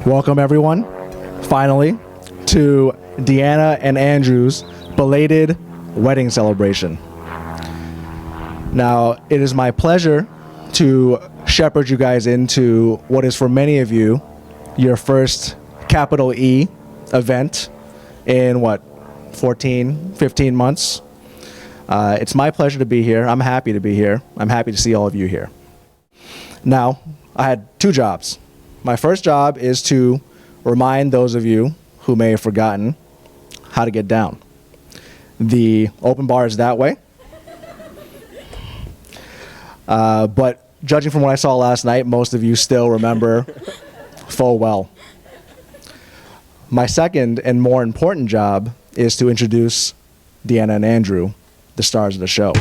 Welcome, everyone, finally, to Deanna and Andrew's belated wedding celebration. Now, it is my pleasure to shepherd you guys into what is, for many of you, your first capital E event in 14, 15 months. It's my pleasure to be here. I'm happy to be here. I'm happy to see all of you here. Now, I had two jobs. My first job is to remind those of you who may have forgotten how to get down. The open bar is that way. But judging from what I saw last night, most of you still remember full well. My second and more important job is to introduce Deanna and Andrew, the stars of the show.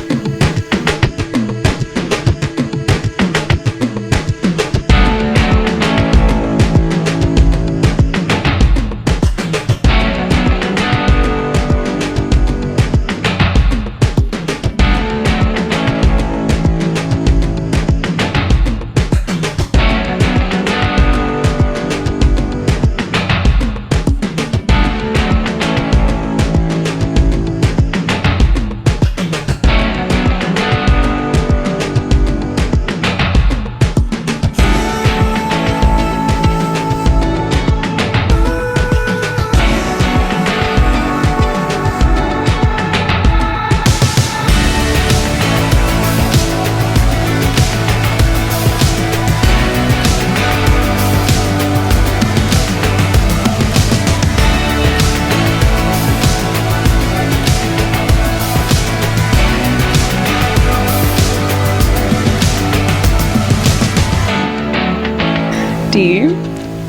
Dee,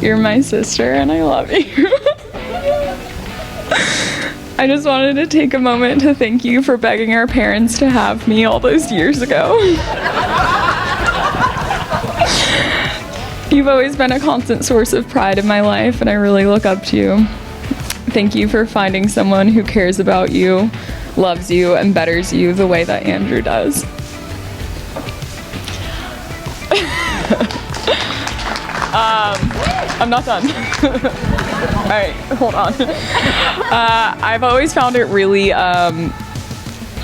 you're my sister and I love you. I just wanted to take a moment to thank you for begging our parents to have me all those years ago. You've always been a constant source of pride in my life and I really look up to you. Thank you for finding someone who cares about you, loves you, and betters you the way that Andrew does. I'm not done. All right, hold on. I've always found it really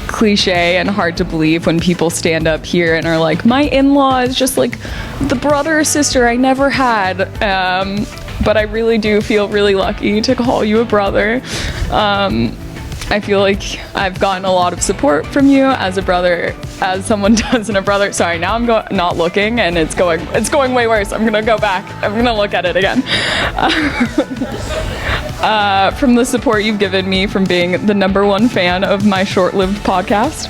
cliche and hard to believe when people stand up here and are like, my in-law is just like the brother or sister I never had. But I really do feel really lucky to call you a brother. I feel like I've gotten a lot of support from you as a brother, as someone does in a brother. Sorry, now I'm not looking and it's going way worse. I'm gonna go back. I'm gonna look at it again. From the support you've given me from being the #1 fan of my short-lived podcast,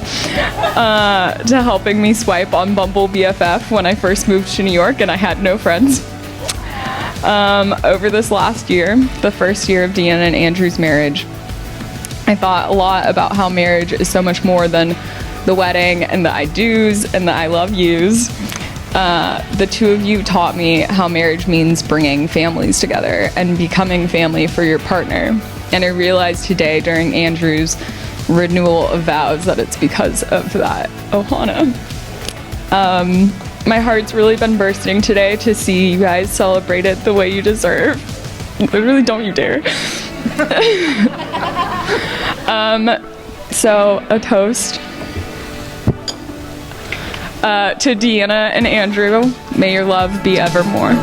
to helping me swipe on Bumble BFF when I first moved to New York and I had no friends. Over this last year, the first year of Deanna and Andrew's marriage, I thought a lot about how marriage is so much more than the wedding and the I do's and the I love yous. The two of you taught me how marriage means bringing families together and becoming family for your partner. And I realized today during Andrew's renewal of vows that it's because of that ohana. My heart's really been bursting today to see you guys celebrate it the way you deserve. Literally, don't you dare. So a toast to Deanna and Andrew. May your love be evermore.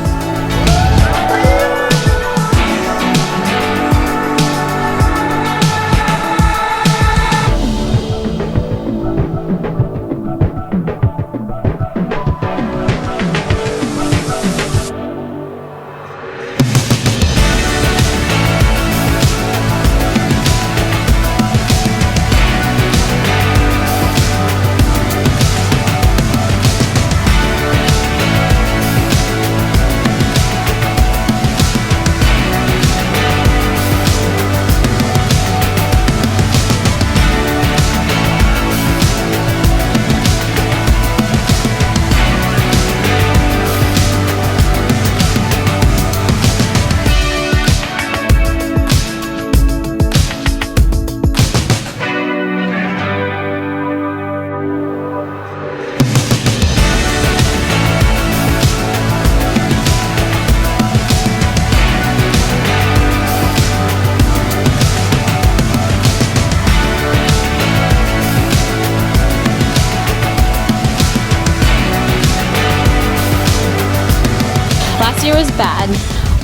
year was bad.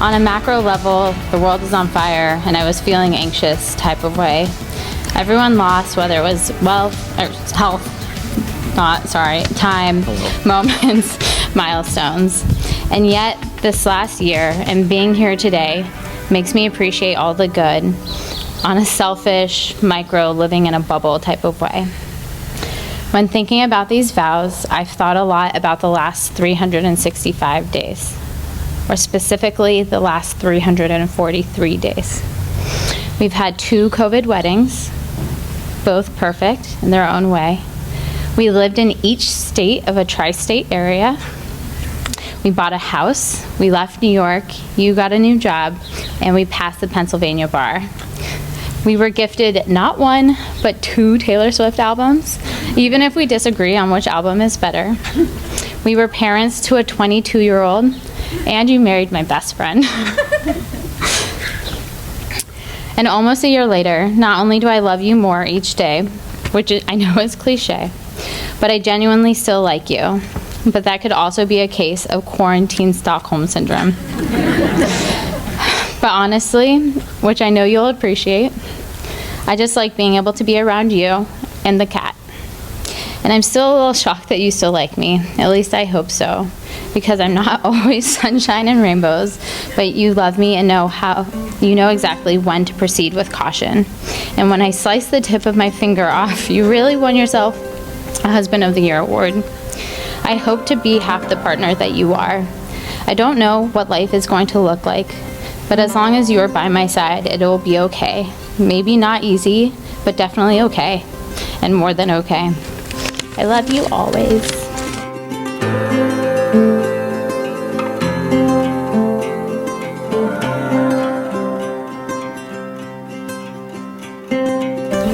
On a macro level, the world is on fire, and I was feeling anxious type of way. Everyone lost, whether it was wealth or health, time, moments, milestones. And yet, this last year, and being here today, makes me appreciate all the good on a selfish, micro, living in a bubble type of way. When thinking about these vows, I've thought a lot about the last 365 days, or specifically the last 343 days. We've had 2 COVID weddings, both perfect in their own way. We lived in each state of a tri-state area. We bought a house, we left New York, you got a new job, and we passed the Pennsylvania bar. We were gifted not 1, but 2 Taylor Swift albums, even if we disagree on which album is better. We were parents to a 22-year-old, and you married my best friend. And almost a year later, not only do I love you more each day, which I know is cliche, but I genuinely still like you. But that could also be a case of quarantine Stockholm syndrome. But honestly, which I know you'll appreciate, I just like being able to be around you and the cat. And I'm still a little shocked that you still like me. At least I hope so. Because I'm not always sunshine and rainbows, but you love me and you know exactly when to proceed with caution. And when I slice the tip of my finger off, you really won yourself a Husband of the Year award. I hope to be half the partner that you are. I don't know what life is going to look like, but as long as you're by my side, it will be okay. Maybe not easy, but definitely okay. And more than okay. I love you always.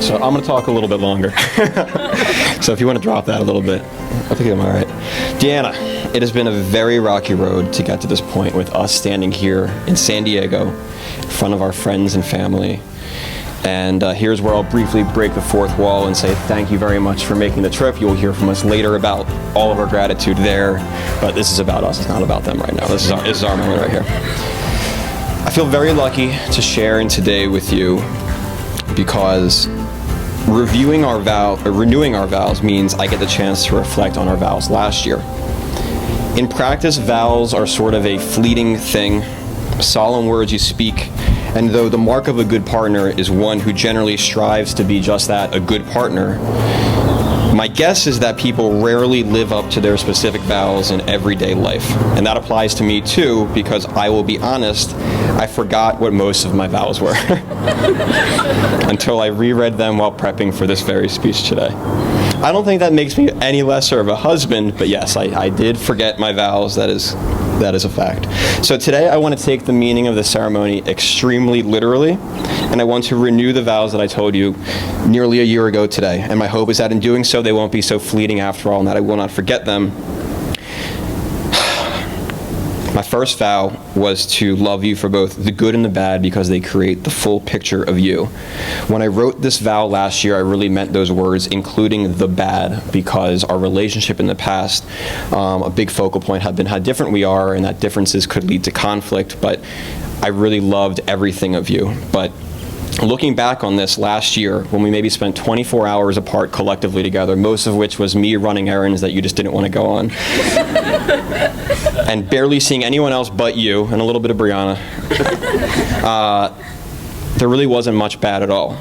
So I'm going to talk a little bit longer. So if you want to drop that a little bit, I think I'm all right. Deanna, it has been a very rocky road to get to this point with us standing here in San Diego in front of our friends and family. And here's where I'll briefly break the fourth wall and say thank you very much for making the trip. You'll hear from us later about all of our gratitude there, but this is about us. It's not about them right now. This is our moment right here. I feel very lucky to share in today with you because renewing our vows means I get the chance to reflect on our vows last year. In practice, vows are sort of a fleeting thing, solemn words you speak. And though the mark of a good partner is one who generally strives to be just that, a good partner, my guess is that people rarely live up to their specific vows in everyday life. And that applies to me too, because I will be honest, I forgot what most of my vows were until I reread them while prepping for this very speech today. I don't think that makes me any lesser of a husband, but yes, I did forget my vows. That is a fact. So today I want to take the meaning of the ceremony extremely literally, and I want to renew the vows that I told you nearly a year ago today. And my hope is that in doing so, they won't be so fleeting after all, and that I will not forget them. My first vow was to love you for both the good and the bad because they create the full picture of you. When I wrote this vow last year, I really meant those words, including the bad, because our relationship in the past, a big focal point had been how different we are and that differences could lead to conflict, but I really loved everything of you. But looking back on this last year, when we maybe spent 24 hours apart collectively together, most of which was me running errands that you just didn't want to go on, and barely seeing anyone else but you, and a little bit of Brianna, there really wasn't much bad at all.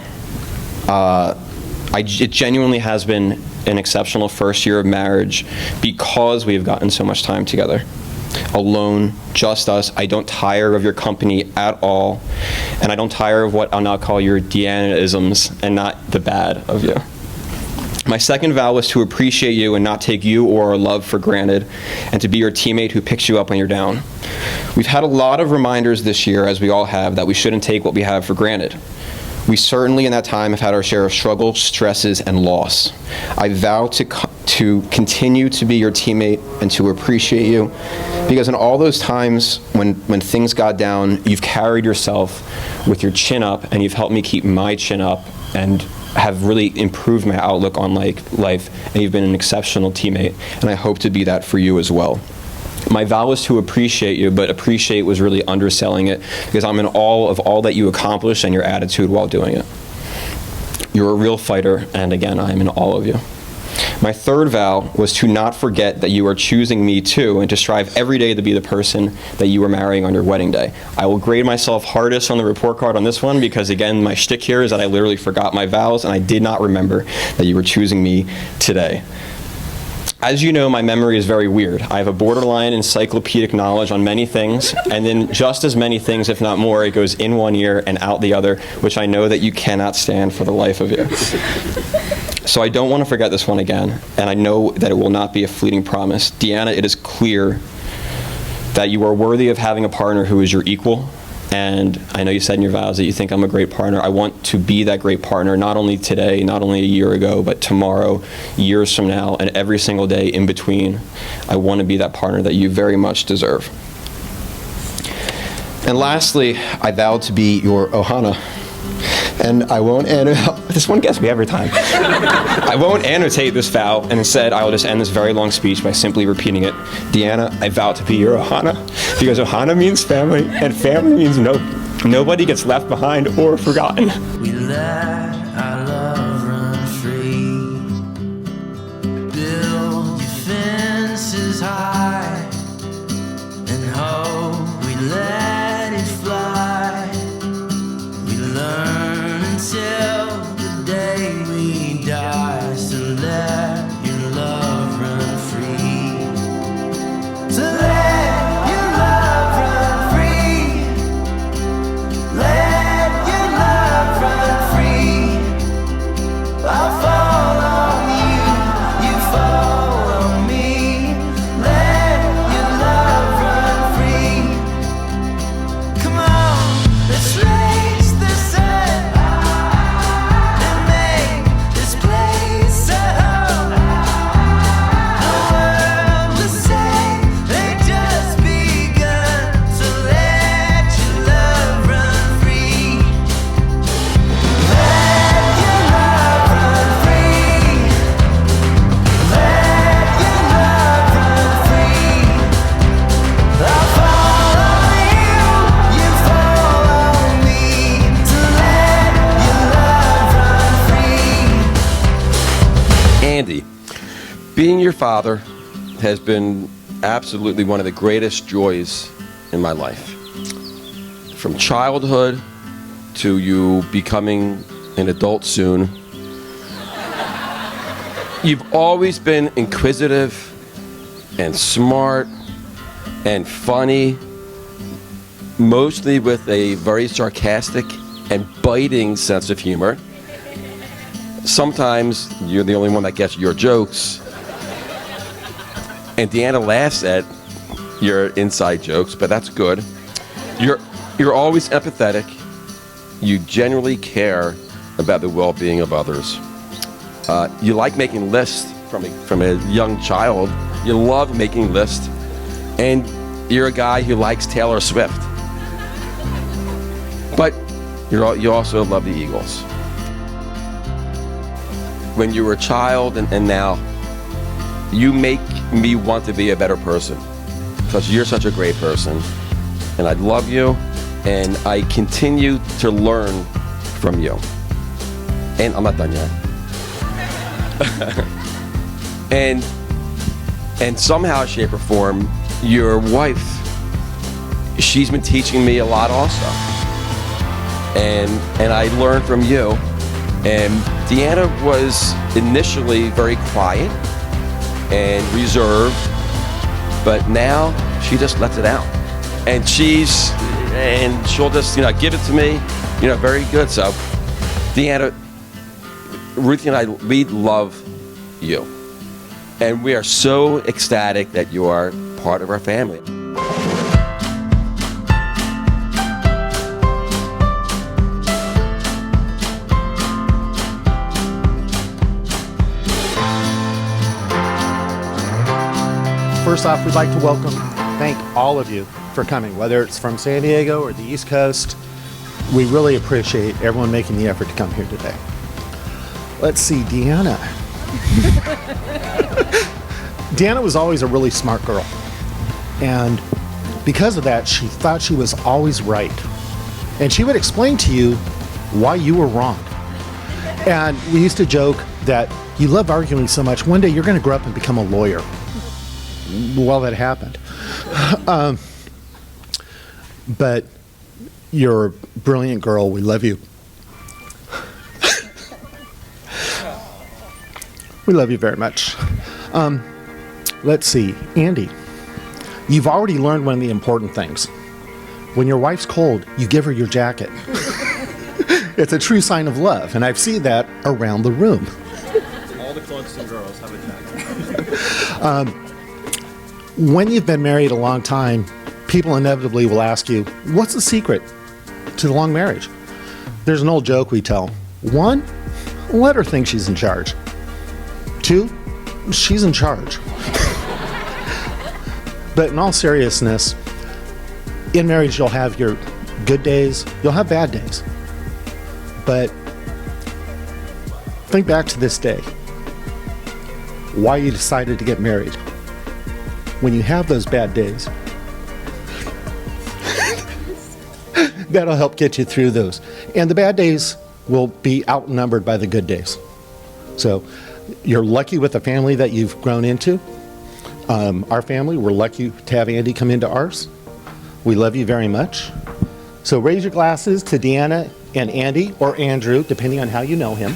It genuinely has been an exceptional first year of marriage because we have gotten so much time together. Alone, just us. I don't tire of your company at all, and I don't tire of what I'll now call your Deanna-isms and not the bad of you. My second vow was to appreciate you and not take you or our love for granted, and to be your teammate who picks you up when you're down. We've had a lot of reminders this year, as we all have, that we shouldn't take what we have for granted. We certainly in that time have had our share of struggle, stresses, and loss. I vow to continue to be your teammate and to appreciate you, because in all those times when things got down, you've carried yourself with your chin up, and you've helped me keep my chin up and have really improved my outlook on life, and you've been an exceptional teammate, and I hope to be that for you as well. My vow was to appreciate you, but appreciate was really underselling it because I'm in awe of all that you accomplished and your attitude while doing it. You're a real fighter, and again, I am in awe of you. My third vow was to not forget that you are choosing me too, and to strive every day to be the person that you are marrying on your wedding day. I will grade myself hardest on the report card on this one because, again, my shtick here is that I literally forgot my vows and I did not remember that you were choosing me today. As you know, my memory is very weird. I have a borderline encyclopedic knowledge on many things, and then just as many things, if not more, it goes in one ear and out the other, which I know that you cannot stand for the life of you. So I don't want to forget this one again, and I know that it will not be a fleeting promise. Deanna, it is clear that you are worthy of having a partner who is your equal, and I know you said in your vows that you think I'm a great partner. I want to be that great partner, not only today, not only a year ago, but tomorrow, years from now, and every single day in between. I want to be that partner that you very much deserve. And lastly, I vow to be your Ohana. And I won't this one gets me every time. I won't annotate this vow, and instead I will just end this very long speech by simply repeating it. Deanna, I vow to be your Ohana, because Ohana means family, and family means nobody gets left behind or forgotten. We let our love run free, build fences high, and hope we let it fly. We learn until the day we die, so let your love run free. So let your love run free. Let your love run free. I'll fall on you, you fall on me. Let your love run free. Come on, let's raise the sun and make this place a home. The world will say they just begun. So let your love run free. Let your love run free. Let your love run free. I'll fall on you, you fall on me. So let your love run free. Andy, being your father has been absolutely one of the greatest joys in my life. From childhood to you becoming an adult soon, you've always been inquisitive and smart and funny, mostly with a very sarcastic and biting sense of humor. Sometimes you're the only one that gets your jokes, and Deanna laughs at your inside jokes, but that's good. You're always empathetic. You genuinely care about the well-being of others. You like making lists from a young child. You love making lists, and you're a guy who likes Taylor Swift. But you also love the Eagles. When you were a child and now, you make me want to be a better person because you're such a great person, and I love you, and I continue to learn from you. And I'm not done yet. and somehow, shape, or form, your wife, she's been teaching me a lot also. And I learned from you. And Deanna was initially very quiet and reserved, but now she just lets it out. And she'll just, give it to me, very good. So, Deanna, Ruthie and I, we love you. And we are so ecstatic that you are part of our family. First off, we'd like to thank all of you for coming, whether it's from San Diego or the East Coast. We really appreciate everyone making the effort to come here today. Let's see, Deanna. Deanna was always a really smart girl. And because of that, she thought she was always right. And she would explain to you why you were wrong. And we used to joke that you love arguing so much, one day you're going to grow up and become a lawyer. Well, that happened. But you're a brilliant girl. We love you. We love you very much. Let's see. Andy, you've already learned one of the important things. When your wife's cold, you give her your jacket. It's a true sign of love, and I've seen that around the room. All the Clemson girls have a jacket. When you've been married a long time, people inevitably will ask you, what's the secret to the long marriage? There's an old joke we tell. 1, let her think she's in charge. 2, she's in charge. But in all seriousness, in marriage you'll have your good days, you'll have bad days. But think back to this day, why you decided to get married. When you have those bad days, that'll help get you through those. And the bad days will be outnumbered by the good days. So you're lucky with the family that you've grown into. Our family, we're lucky to have Andy come into ours. We love you very much. So raise your glasses to Deanna and Andy, or Andrew, depending on how you know him.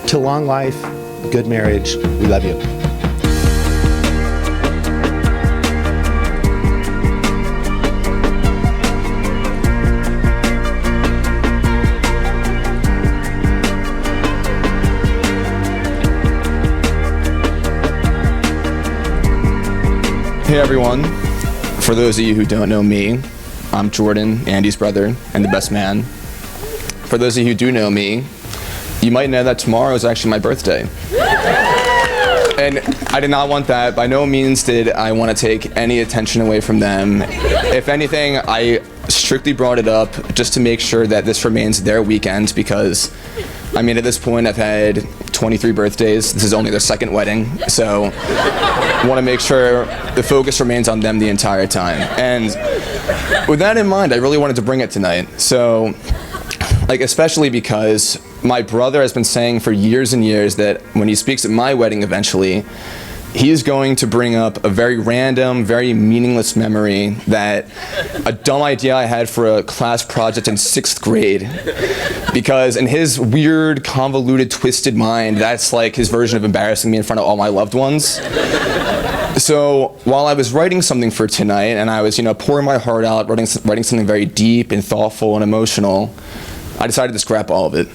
To long life, good marriage, we love you. Hey everyone, for those of you who don't know me, I'm Jordan, Andy's brother, and the best man. For those of you who do know me, you might know that tomorrow is actually my birthday. And I did not want that. By no means did I want to take any attention away from them. If anything, I strictly brought it up just to make sure that this remains their weekend because, I mean, at this point I've had 23 birthdays. This is only their second wedding, so I want to make sure the focus remains on them the entire time. And with that in mind, I really wanted to bring it tonight. So, especially because my brother has been saying for years and years that when he speaks at my wedding eventually, he's going to bring up a very random, very meaningless memory that a dumb idea I had for a class project in 6th grade. Because in his weird, convoluted, twisted mind, that's like his version of embarrassing me in front of all my loved ones. So while I was writing something for tonight, and I was, pouring my heart out, writing something very deep and thoughtful and emotional, I decided to scrap all of it.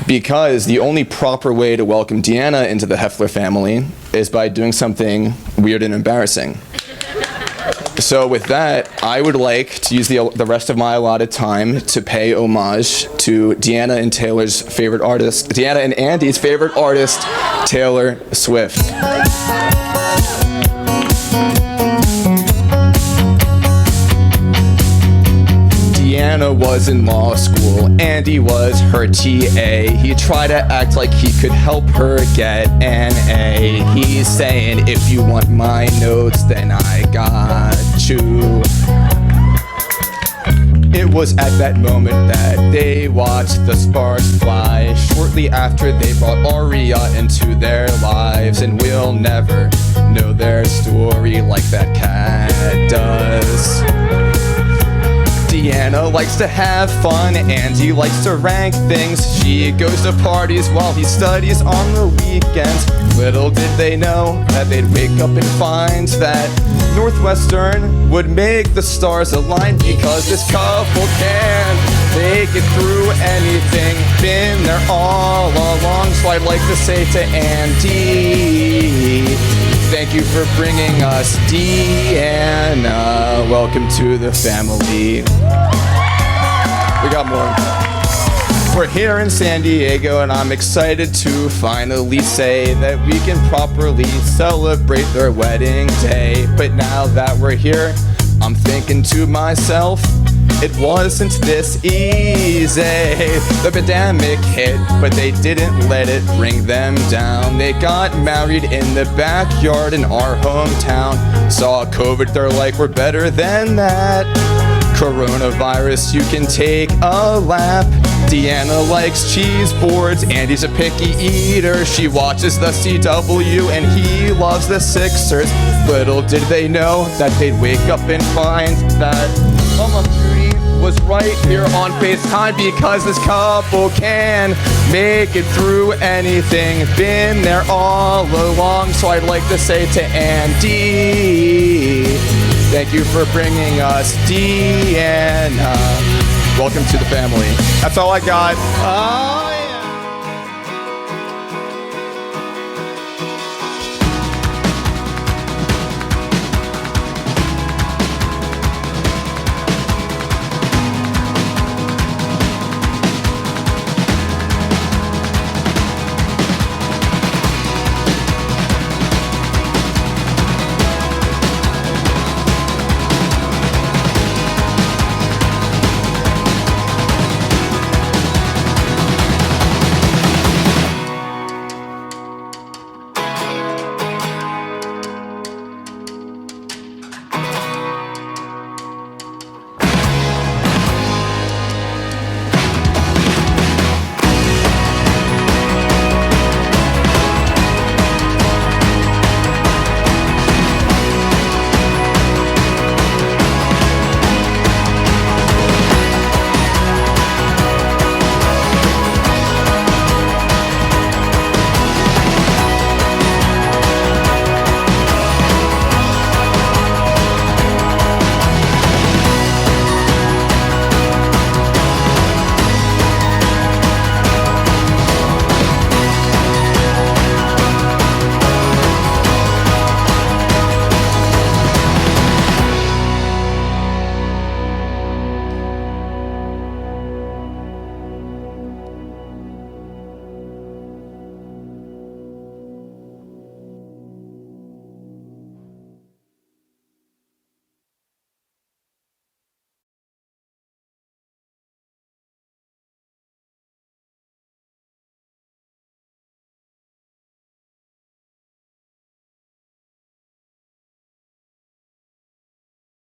Because the only proper way to welcome Deanna into the Heffler family is by doing something weird and embarrassing. So with that, I would like to use the rest of my allotted time to pay homage to Deanna and Andy's favorite artist, Taylor Swift. Deanna was in law school, Andy was her TA. He tried to act like he could help her get an A. He's saying, if you want my notes, then I got you. It was at that moment that they watched the sparks fly. Shortly after, they brought Aria into their lives, and we'll never know their story like that cat does. Deanna likes to have fun, Andy likes to rank things. She goes to parties while he studies on the weekends. Little did they know that they'd wake up and find that Northwestern would make the stars align, because this couple can make it through anything. Been there all along, so I'd like to say to Andy, thank you for bringing us Deanna. Welcome to the family. We got more. We're here in San Diego, and I'm excited to finally say that we can properly celebrate their wedding day. But now that we're here, I'm thinking to myself, it wasn't this easy. The pandemic hit, but they didn't let it bring them down. They got married in the backyard in our hometown. Saw COVID, they're like, we're better than that. Coronavirus, you can take a lap. Deanna likes cheese boards, Andy's a picky eater. She watches the CW and he loves the Sixers. Little did they know that they'd wake up and find that Mama Judy was right here on FaceTime, because this couple can make it through anything. Been there all along, so I'd like to say to Andy, thank you for bringing us Deanna. Welcome to the family. That's all I got.